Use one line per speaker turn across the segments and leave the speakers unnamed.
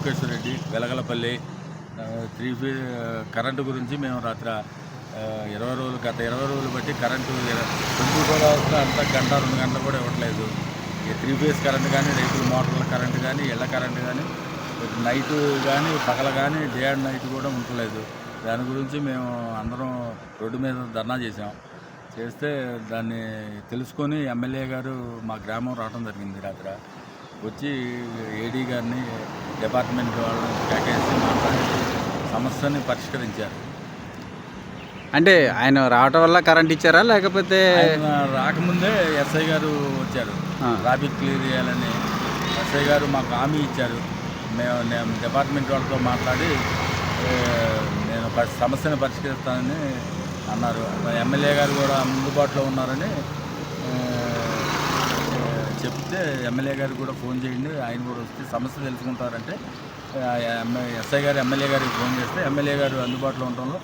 Lokeshwar Reddy, వెలగలపల్లి. Three ఫే current గురించి మేము రాత్రి 20 రోజులు, గత 20 రోజులు బట్టి కరెంటు 24 అవర్స్లో అంతా గంట 2 గంటలు కూడా ఇవ్వట్లేదు. ఈ 3 ఫేజ్ కరెంటు కానీ, రైతుల మోటార్ల కరెంటు కానీ, ఇళ్ల కరెంటు కానీ, నైటు కానీ, పగల కానీ, డే అండ్ నైట్ కూడా ఉండలేదు. దాని గురించి మేము అందరం రోడ్డు మీద ధర్నా చేస్తే దాన్ని తెలుసుకొని ఎమ్మెల్యే గారు మా గ్రామం రావడం జరిగింది. రాత్రి వచ్చి ఏడీ గారిని, డిపార్ట్మెంట్ వాళ్ళని కేకేసి మాట్లాడి సమస్యని పరిష్కరించారు.
అంటే ఆయన రావటం వల్ల కరెంట్ ఇచ్చారా, లేకపోతే
ఆయన రాకముందే ఎస్ఐ గారు వచ్చారు ట్రాఫిక్ క్లియర్ చేయాలని. ఎస్ఐ గారు మాకు హామీ ఇచ్చారు. నేను డిపార్ట్మెంట్ వాళ్ళతో మాట్లాడి నేను సమస్యను పరిష్కరిస్తానని అన్నారు. ఎమ్మెల్యే గారు కూడా అందుబాటులో ఉన్నారని చెప్తే ఎమ్మెల్యే గారికి కూడా ఫోన్ చేయండి, ఆయన కూడా వస్తే సమస్య తెలుసుకుంటారంటే ఎస్ఐ గారు ఎమ్మెల్యే గారికి ఫోన్ చేస్తే ఎమ్మెల్యే గారు అందుబాటులో ఉండడంలో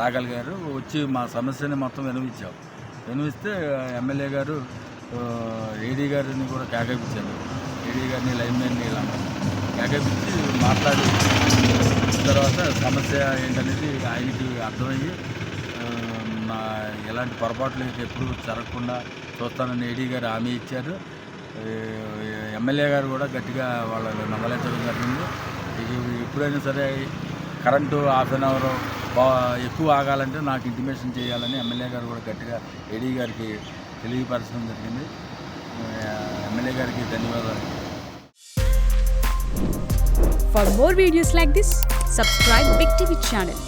రాగలిగారు. వచ్చి మా సమస్యని మొత్తం వినిపిస్తే ఎమ్మెల్యే గారు ఏడీ గారిని కూడా కేకేపించారు. ఏడీ గారిని, లైన్మెన్ని ఇలా కేకేపించి మాట్లాడి తర్వాత సమస్య ఏంటనేది ఆయనకి అర్థమయ్యి ఎలాంటి పొరపాట్లు ఎప్పుడు జరగకుండా చూస్తానని ఏడీ గారు హామీ ఇచ్చారు. ఎమ్మెల్యే గారు కూడా గట్టిగా వాళ్ళని మందలించడం జరిగింది. ఎప్పుడైనా సరే కరెంటు హాఫ్ అన్ అవర్ ఎక్కువ ఆగాలంటే నాకు ఇంటిమేషన్ చేయాలని ఎమ్మెల్యే గారు కూడా గట్టిగా ఏడీ గారికి తెలియపరచడం జరిగింది. ఎమ్మెల్యే గారికి ధన్యవాదాలు.
For more videos like this, subscribe Big TV channel.